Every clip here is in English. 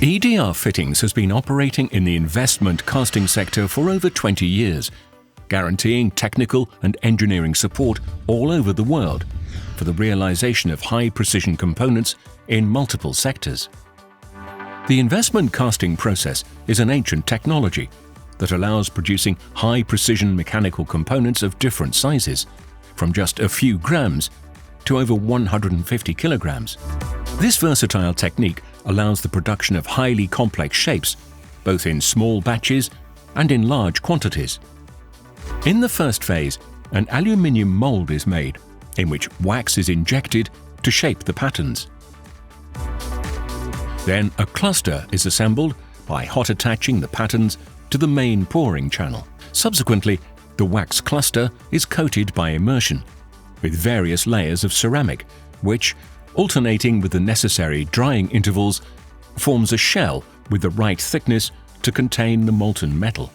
EDR Fittings has been operating in the investment casting sector for over 20 years, guaranteeing technical and engineering support all over the world for the realization of high-precision components in multiple sectors. The investment casting process is an ancient technology that allows producing high-precision mechanical components of different sizes, from just a few grams to over 150 kilograms. This versatile technique allows the production of highly complex shapes, both in small batches and in large quantities. In the first phase, an aluminium mould is made, in which wax is injected to shape the patterns. Then a cluster is assembled by hot attaching the patterns to the main pouring channel. Subsequently, the wax cluster is coated by immersion with various layers of ceramic, which, alternating with the necessary drying intervals, forms a shell with the right thickness to contain the molten metal.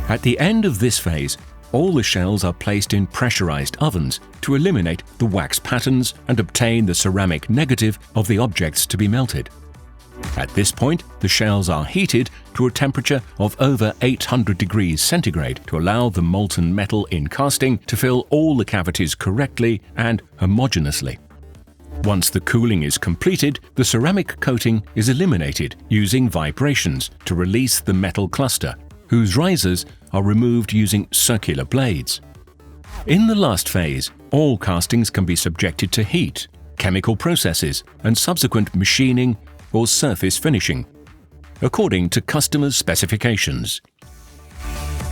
At the end of this phase, all the shells are placed in pressurized ovens to eliminate the wax patterns and obtain the ceramic negative of the objects to be melted. At this point, the shells are heated to a temperature of over 800 degrees centigrade to allow the molten metal in casting to fill all the cavities correctly and homogeneously. Once the cooling is completed, the ceramic coating is eliminated using vibrations to release the metal cluster, whose risers are removed using circular blades. In the last phase, all castings can be subjected to heat, chemical processes, and subsequent machining or surface finishing, according to customers' specifications.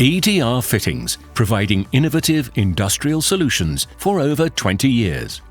EDR Fittings, providing innovative industrial solutions for over 20 years.